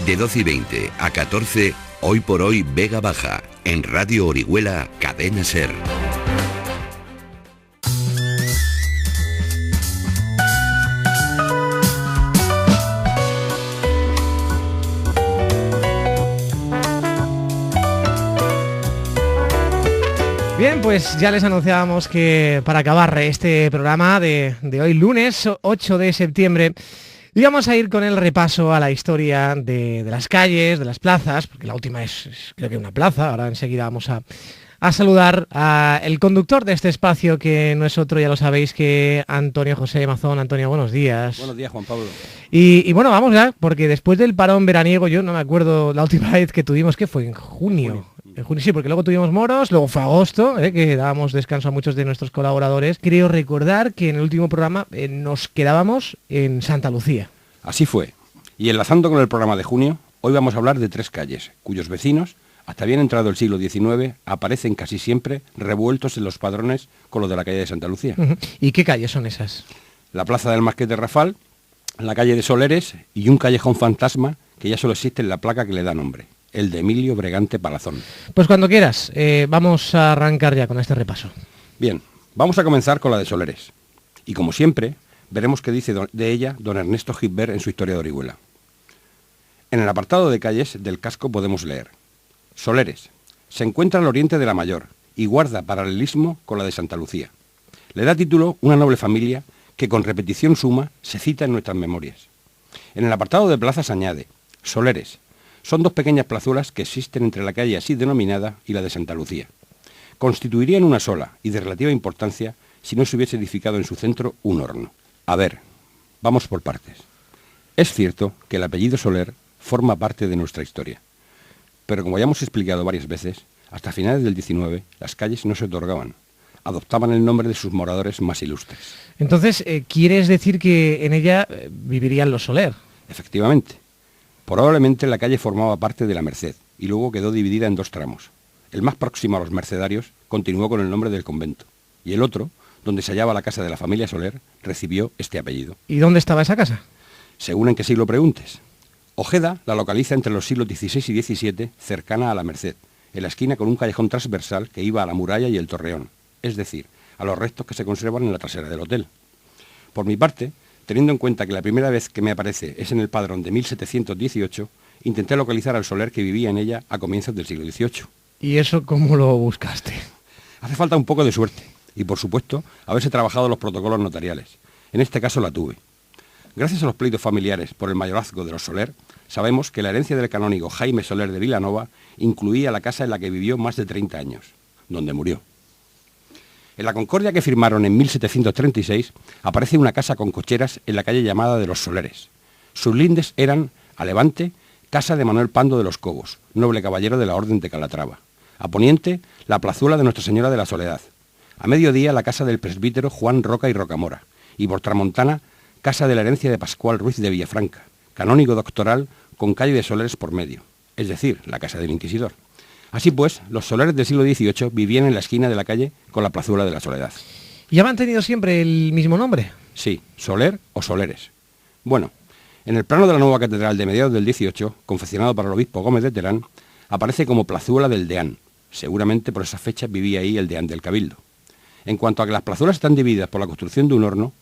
De 12:20 a 14, Hoy por Hoy Vega Baja, en Radio Orihuela, Cadena SER. Bien, pues ya les anunciábamos que para acabar este programa de hoy, lunes 8 de septiembre, íbamos a ir con el repaso a la historia de las calles, de las plazas, porque la última es creo que una plaza. Ahora enseguida vamos a saludar al conductor de este espacio, que no es otro, ya lo sabéis, que Antonio José Mazón. Antonio, buenos días. Buenos días, Juan Pablo. Y bueno, vamos ya, porque después del parón veraniego, yo no me acuerdo la última vez que tuvimos, que fue en junio. En junio sí, porque luego tuvimos moros, luego fue agosto, que dábamos descanso a muchos de nuestros colaboradores. Creo recordar que en el último programa nos quedábamos en Santa Lucía. Así fue. Y enlazando con el programa de junio, hoy vamos a hablar de 3 calles, cuyos vecinos, hasta bien entrado el siglo XIX, aparecen casi siempre revueltos en los padrones con los de la calle de Santa Lucía. ¿Y qué calles son esas? La plaza del Marqués de Rafal, la calle de Soleres y un callejón fantasma que ya solo existe en la placa que le da nombre, el de Emilio Bregante Palazón. Pues cuando quieras, vamos a arrancar ya con este repaso. Bien, vamos a comenzar con la de Soleres. Y como siempre, veremos qué dice de ella don Ernesto Gibert en su Historia de Orihuela. En el apartado de calles del casco podemos leer: Soleres, se encuentra al oriente de la Mayor y guarda paralelismo con la de Santa Lucía. Le da título una noble familia que con repetición suma se cita en nuestras memorias. En el apartado de plazas añade: Soleres, son 2 pequeñas plazuelas que existen entre la calle así denominada y la de Santa Lucía. Constituirían una sola y de relativa importancia si no se hubiese edificado en su centro un horno. A ver, vamos por partes. Es cierto que el apellido Soler forma parte de nuestra historia, pero como ya hemos explicado varias veces, hasta finales del XIX las calles no se otorgaban, adoptaban el nombre de sus moradores más ilustres. Entonces, ¿quieres decir que en ella vivirían los Soler? Efectivamente. Probablemente la calle formaba parte de la Merced y luego quedó dividida en 2 tramos. El más próximo a los mercedarios continuó con el nombre del convento y el otro, donde se hallaba la casa de la familia Soler, recibió este apellido. ¿Y dónde estaba esa casa? Según en qué siglo preguntes. Ojeda la localiza entre los siglos XVI y XVII, cercana a la Merced, en la esquina con un callejón transversal que iba a la muralla y el torreón, es decir, a los restos que se conservan en la trasera del hotel. Por mi parte, teniendo en cuenta que la primera vez que me aparece es en el padrón de 1718, intenté localizar al Soler que vivía en ella a comienzos del siglo XVIII. ¿Y eso cómo lo buscaste? Hace falta un poco de suerte y, por supuesto, haberse trabajado los protocolos notariales. En este caso la tuve. Gracias a los pleitos familiares por el mayorazgo de los Soler, sabemos que la herencia del canónigo Jaime Soler de Vilanova incluía la casa en la que vivió más de 30 años, donde murió. En la concordia que firmaron en 1736 aparece una casa con cocheras en la calle llamada de los Soleres. Sus lindes eran, a levante, casa de Manuel Pando de los Cobos, noble caballero de la Orden de Calatrava. A poniente, la plazuela de Nuestra Señora de la Soledad. A mediodía, la casa del presbítero Juan Roca y Rocamora. Y por tramontana, casa de la herencia de Pascual Ruiz de Villafranca, canónigo doctoral con calle de Soleres por medio, es decir, la casa del inquisidor. Así pues, los Soleres del siglo XVIII vivían en la esquina de la calle con la plazuela de la Soledad. ¿Y ha mantenido siempre el mismo nombre? Sí, Soler o Soleres. Bueno, en el plano de la nueva catedral de mediados del XVIII, confeccionado para el obispo Gómez de Terán, aparece como plazuela del deán. Seguramente por esa fecha vivía ahí el deán del Cabildo. En cuanto a que las plazuelas están divididas por la construcción de un horno,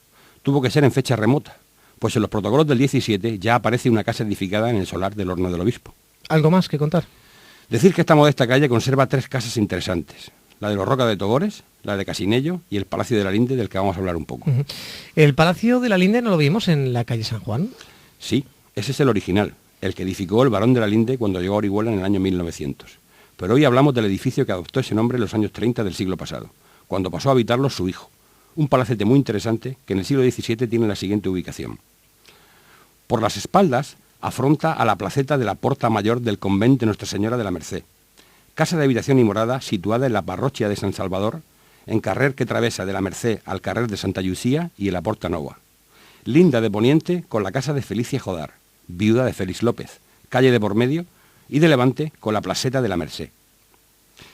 tuvo que ser en fecha remota, pues en los protocolos del 17 ya aparece una casa edificada en el solar del horno del obispo. ¿Algo más que contar? Decir que esta modesta calle conserva 3 casas interesantes: la de los Roca de Togores, la de Casinello y el Palacio de la Linde, del que vamos a hablar un poco. ¿El Palacio de la Linde no lo vimos en la calle San Juan? Sí, ese es el original, el que edificó el barón de la Linde cuando llegó a Orihuela en el año 1900. Pero hoy hablamos del edificio que adoptó ese nombre en los años 30 del siglo pasado, cuando pasó a habitarlo su hijo. Un palacete muy interesante que en el siglo XVII tiene la siguiente ubicación. Por las espaldas afronta a la placeta de la Porta Mayor del convento de Nuestra Señora de la Merced, casa de habitación y morada situada en la parroquia de San Salvador, en carrer que travesa de la Merced al carrer de Santa Llucia y en la Porta Nova. Linda de poniente con la casa de Felicia Jodar, viuda de Félix López, calle de por medio, y de levante con la placeta de la Merced.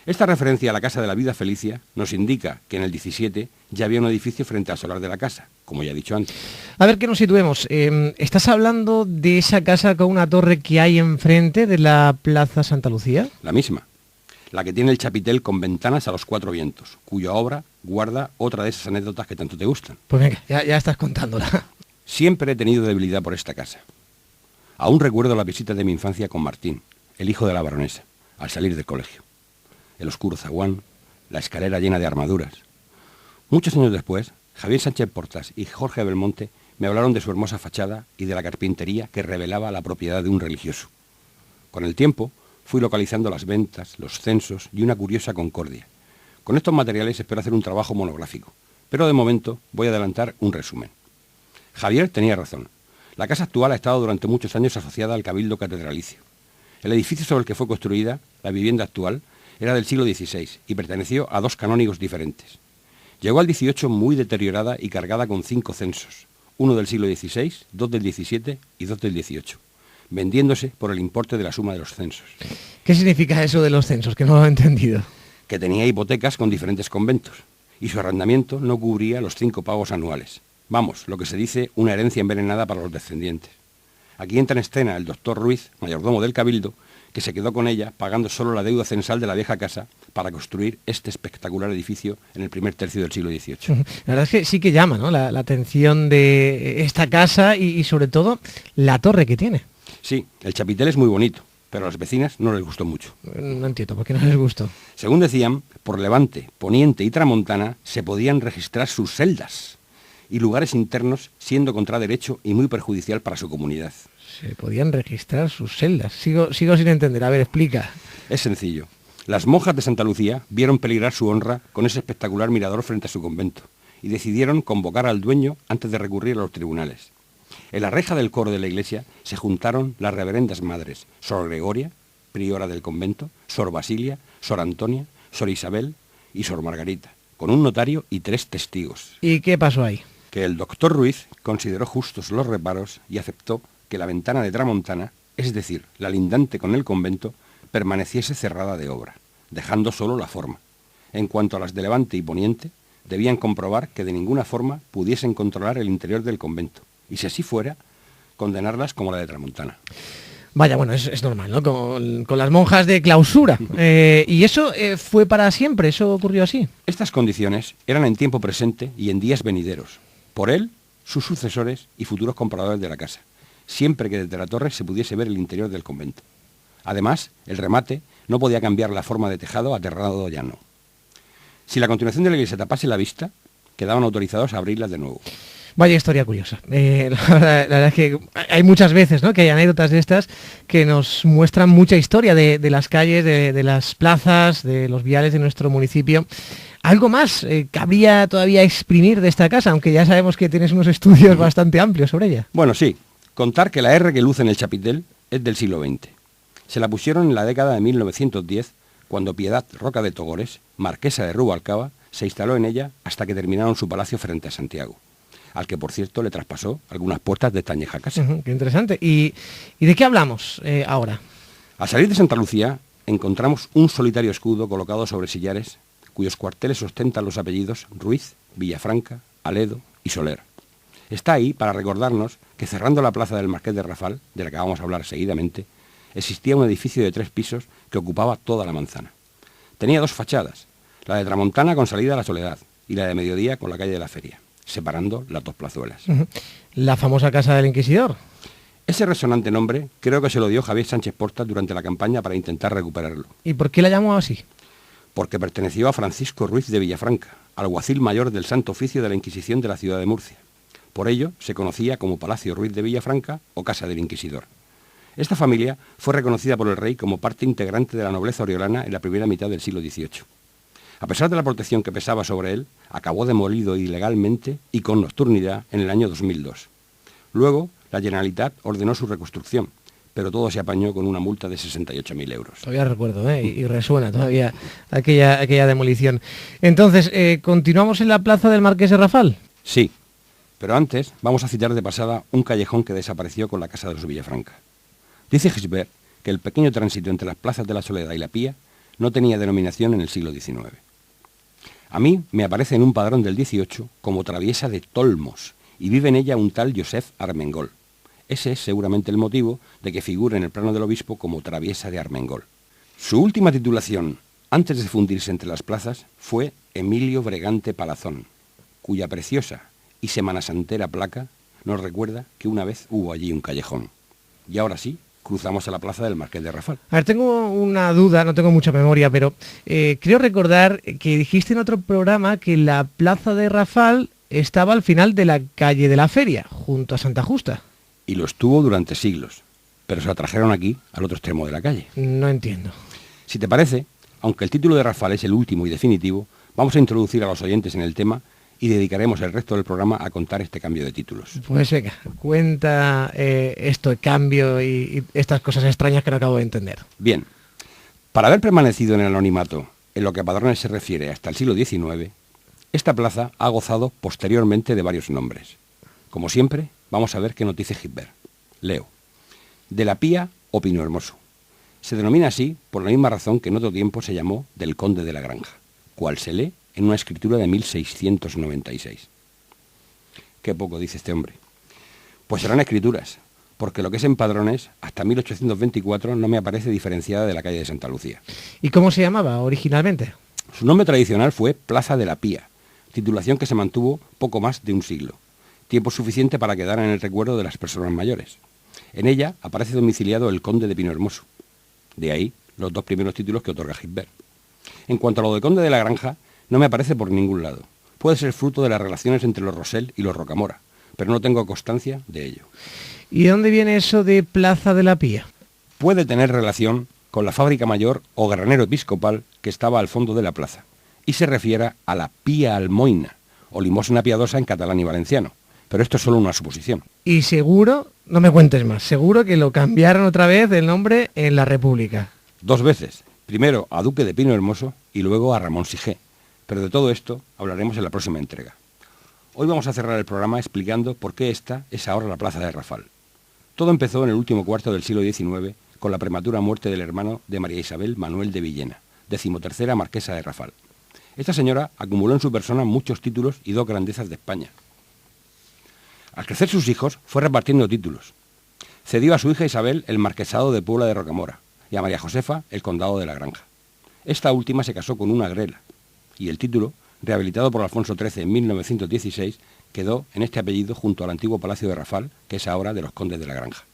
Esta referencia a la Casa de la Vida Felicia nos indica que en el 17 ya había un edificio frente al solar de la casa, como ya he dicho antes. A ver que nos situemos. ¿Estás hablando de esa casa con una torre que hay enfrente de la Plaza Santa Lucía? La misma, la que tiene el chapitel con ventanas a los 4 vientos, cuya obra guarda otra de esas anécdotas que tanto te gustan. Pues venga, ya estás contándola. Siempre he tenido debilidad por esta casa. Aún recuerdo la visita de mi infancia con Martín, el hijo de la baronesa, al salir del colegio. El oscuro zaguán, la escalera llena de armaduras. Muchos años después, Javier Sánchez Portas y Jorge Belmonte me hablaron de su hermosa fachada y de la carpintería que revelaba la propiedad de un religioso. Con el tiempo, fui localizando las ventas, los censos y una curiosa concordia. Con estos materiales espero hacer un trabajo monográfico, pero de momento voy a adelantar un resumen. Javier tenía razón. La casa actual ha estado durante muchos años asociada al Cabildo Catedralicio. El edificio sobre el que fue construida, la vivienda actual, era del siglo XVI y perteneció a 2 canónigos diferentes. Llegó al XVIII muy deteriorada y cargada con 5 censos, uno del siglo XVI, 2 del XVII y 2 del XVIII, vendiéndose por el importe de la suma de los censos. ¿Qué significa eso de los censos? Que no lo he entendido. Que tenía hipotecas con diferentes conventos y su arrendamiento no cubría los 5 pagos anuales. Vamos, lo que se dice una herencia envenenada para los descendientes. Aquí entra en escena el doctor Ruiz, mayordomo del Cabildo, que se quedó con ella pagando solo la deuda censal de la vieja casa para construir este espectacular edificio en el primer tercio del siglo XVIII. La verdad es que sí que llama, ¿no?, la atención de esta casa y sobre todo la torre que tiene. Sí, el chapitel es muy bonito, pero a las vecinas no les gustó mucho. No entiendo, ¿por qué no les gustó? Según decían, por Levante, Poniente y Tramontana se podían registrar sus celdas y lugares internos, siendo contra derecho y muy perjudicial para su comunidad. Se podían registrar sus celdas. Sigo sin entender. A ver, explica. Es sencillo. Las monjas de Santa Lucía vieron peligrar su honra con ese espectacular mirador frente a su convento y decidieron convocar al dueño antes de recurrir a los tribunales. En la reja del coro de la iglesia se juntaron las reverendas madres Sor Gregoria, priora del convento, Sor Basilia, Sor Antonia, Sor Isabel y Sor Margarita, con un notario y 3 testigos. ¿Y qué pasó ahí? Que el doctor Ruiz consideró justos los reparos y aceptó que la ventana de Tramontana, es decir, la lindante con el convento, permaneciese cerrada de obra, dejando solo la forma. En cuanto a las de Levante y Poniente, debían comprobar que de ninguna forma pudiesen controlar el interior del convento, y si así fuera, condenarlas como la de Tramontana. Vaya, bueno, es normal, ¿no? Con las monjas de clausura. ¿Y eso fue para siempre? ¿Eso ocurrió así? Estas condiciones eran en tiempo presente y en días venideros. Por él, sus sucesores y futuros compradores de la casa, siempre que desde la torre se pudiese ver el interior del convento. Además, el remate no podía cambiar la forma de tejado a terrado llano. Si la continuación de la iglesia tapase la vista, quedaban autorizados a abrirlas de nuevo. Vaya historia curiosa. La verdad es que hay muchas veces, ¿no?, que hay anécdotas de estas que nos muestran mucha historia de las calles, de las plazas, de los viales de nuestro municipio. ¿Algo más cabría todavía exprimir de esta casa, aunque ya sabemos que tienes unos estudios bastante amplios sobre ella? Bueno, sí. Contar que la R que luce en el chapitel es del siglo XX. Se la pusieron en la década de 1910, cuando Piedad Roca de Togores, marquesa de Rubalcaba, se instaló en ella hasta que terminaron su palacio frente a Santiago, al que, por cierto, le traspasó algunas puertas de esta añeja casa. Qué interesante. ¿Y de qué hablamos ahora? Al salir de Santa Lucía, encontramos un solitario escudo colocado sobre sillares, cuyos cuarteles ostentan los apellidos Ruiz, Villafranca, Aledo y Soler. Está ahí para recordarnos que cerrando la plaza del Marqués de Rafal, de la que vamos a hablar seguidamente, existía un edificio de 3 pisos que ocupaba toda la manzana. Tenía 2 fachadas, la de Tramontana con salida a la Soledad y la de Mediodía con la calle de la Feria, separando las 2 plazuelas. La famosa casa del Inquisidor. Ese resonante nombre creo que se lo dio Javier Sánchez Portas durante la campaña para intentar recuperarlo. ¿Y por qué la llamó así? Porque perteneció a Francisco Ruiz de Villafranca, alguacil mayor del Santo Oficio de la Inquisición de la ciudad de Murcia. Por ello se conocía como Palacio Ruiz de Villafranca o Casa del Inquisidor. Esta familia fue reconocida por el rey como parte integrante de la nobleza oriolana en la primera mitad del siglo XVIII. A pesar de la protección que pesaba sobre él, acabó demolido ilegalmente y con nocturnidad en el año 2002. Luego, la Generalitat ordenó su reconstrucción, pero todo se apañó con una multa de 68.000 euros. Todavía recuerdo, y resuena todavía aquella demolición. Entonces, ¿continuamos en la plaza del Marqués de Rafal? Sí, pero antes vamos a citar de pasada un callejón que desapareció con la casa de los Villafranca. Dice Gisbert que el pequeño tránsito entre las plazas de la Soledad y la Pía no tenía denominación en el siglo XIX. A mí me aparece en un padrón del 18 como traviesa de Tolmos y vive en ella un tal Josep Armengol. Ese es seguramente el motivo de que figure en el plano del obispo como traviesa de Armengol. Su última titulación, antes de fundirse entre las plazas, fue Emilio Bregante Palazón, cuya preciosa y semanasantera placa nos recuerda que una vez hubo allí un callejón. Y ahora sí, cruzamos a la plaza del Marqués de Rafal. A ver, tengo una duda, no tengo mucha memoria, pero creo recordar que dijiste en otro programa que la plaza de Rafal estaba al final de la calle de la Feria, junto a Santa Justa. Y lo estuvo durante siglos, pero se la trajeron aquí, al otro extremo de la calle. No entiendo. Si te parece, aunque el título de Rafal es el último y definitivo, vamos a introducir a los oyentes en el tema y dedicaremos el resto del programa a contar este cambio de títulos. Pues venga, cuenta esto de cambio y estas cosas extrañas que no acabo de entender. Bien, para haber permanecido en el anonimato en lo que a padrones se refiere hasta el siglo XIX, esta plaza ha gozado posteriormente de varios nombres. Como siempre, vamos a ver qué nos dice Gibert. Leo. De la Pía o Pino Hermoso. Se denomina así por la misma razón que en otro tiempo se llamó del Conde de la Granja, cual se lee en una escritura de 1696. Qué poco dice este hombre. Pues serán escrituras, porque lo que es en padrones, hasta 1824 no me aparece diferenciada de la calle de Santa Lucía. ¿Y cómo se llamaba originalmente? Su nombre tradicional fue Plaza de la Pía, titulación que se mantuvo poco más de un siglo, tiempo suficiente para quedar en el recuerdo de las personas mayores. En ella aparece domiciliado el Conde de Pino Hermoso. De ahí los dos primeros títulos que otorga Gibert. En cuanto a lo de Conde de la Granja, no me aparece por ningún lado. Puede ser fruto de las relaciones entre los Rosell y los Rocamora, pero no tengo constancia de ello. ¿Y de dónde viene eso de Plaza de la Pía? Puede tener relación con la fábrica mayor o granero episcopal que estaba al fondo de la plaza, y se refiere a la Pía Almoina, o limosna piadosa en catalán y valenciano, pero esto es solo una suposición. Y seguro, no me cuentes más, seguro que lo cambiaron otra vez el nombre en la República. 2 veces, primero a Duque de Pino Hermoso y luego a Ramón Sigé, pero de todo esto hablaremos en la próxima entrega. Hoy vamos a cerrar el programa explicando por qué esta es ahora la plaza de Rafal. Todo empezó en el último cuarto del siglo XIX con la prematura muerte del hermano de María Isabel Manuel de Villena, 13ª marquesa de Rafal. Esta señora acumuló en su persona muchos títulos y 2 grandezas de España. Al crecer sus hijos, fue repartiendo títulos. Cedió a su hija Isabel el marquesado de Puebla de Rocamora y a María Josefa el condado de la Granja. Esta última se casó con una Grela, y el título, rehabilitado por Alfonso XIII en 1916, quedó en este apellido junto al antiguo Palacio de Rafal, que es ahora de los Condes de la Granja.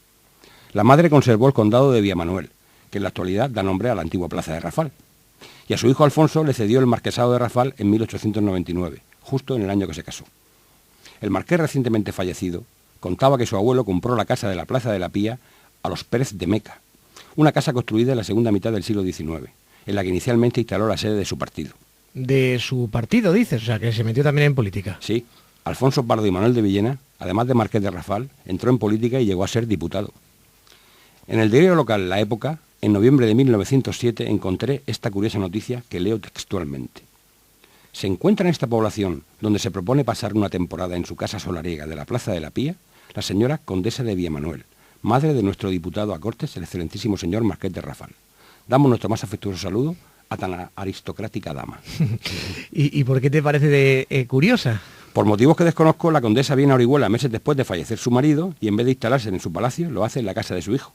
La madre conservó el condado de Villamanuel, que en la actualidad da nombre a la antigua plaza de Rafal, y a su hijo Alfonso le cedió el marquesado de Rafal en 1899, justo en el año que se casó. El marqués recientemente fallecido contaba que su abuelo compró la casa de la Plaza de la Pía a los Pérez de Meca, una casa construida en la segunda mitad del siglo XIX, en la que inicialmente instaló la sede de su partido. De su partido, dices, o sea, que se metió también en política. Sí, Alfonso Pardo y Manuel de Villena, además de marqués de Rafal, entró en política y llegó a ser diputado. En el diario local La Época, en noviembre de 1907, encontré esta curiosa noticia que leo textualmente. Se encuentra en esta población, donde se propone pasar una temporada en su casa solariega de la Plaza de la Pía, la señora condesa de Villamanuel, madre de nuestro diputado a Cortes, el excelentísimo señor marqués de Rafal. Damos nuestro más afectuoso saludo a tan aristocrática dama. ¿Y por qué te parece curiosa? Por motivos que desconozco, la condesa viene a Orihuela meses después de fallecer su marido y en vez de instalarse en su palacio, lo hace en la casa de su hijo.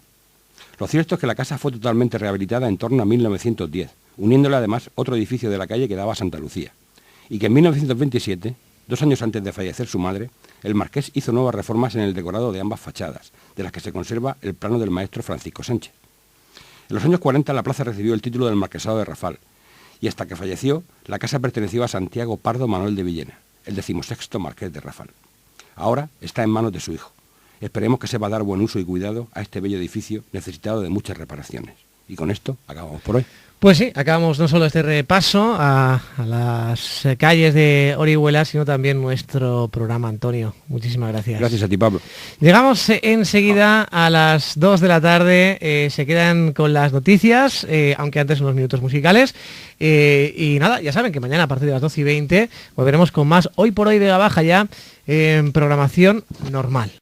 Lo cierto es que la casa fue totalmente rehabilitada en torno a 1910, uniéndole además otro edificio de la calle que daba a Santa Lucía. Y que en 1927, 2 años antes de fallecer su madre, el marqués hizo nuevas reformas en el decorado de ambas fachadas, de las que se conserva el plano del maestro Francisco Sánchez. En los años 40 la plaza recibió el título del marquesado de Rafal, y hasta que falleció, la casa perteneció a Santiago Pardo Manuel de Villena, el 16º marqués de Rafal. Ahora está en manos de su hijo. Esperemos que sepa dar buen uso y cuidado a este bello edificio necesitado de muchas reparaciones. Y con esto acabamos por hoy. Pues sí, acabamos no solo este repaso a las calles de Orihuela, sino también nuestro programa, Antonio. Muchísimas gracias. Gracias a ti, Pablo. Llegamos enseguida a las 2 de la tarde, se quedan con las noticias, aunque antes unos minutos musicales. Y nada, ya saben que mañana a partir de las 12:20 volveremos con más Hoy por Hoy Vega Baja ya en programación normal.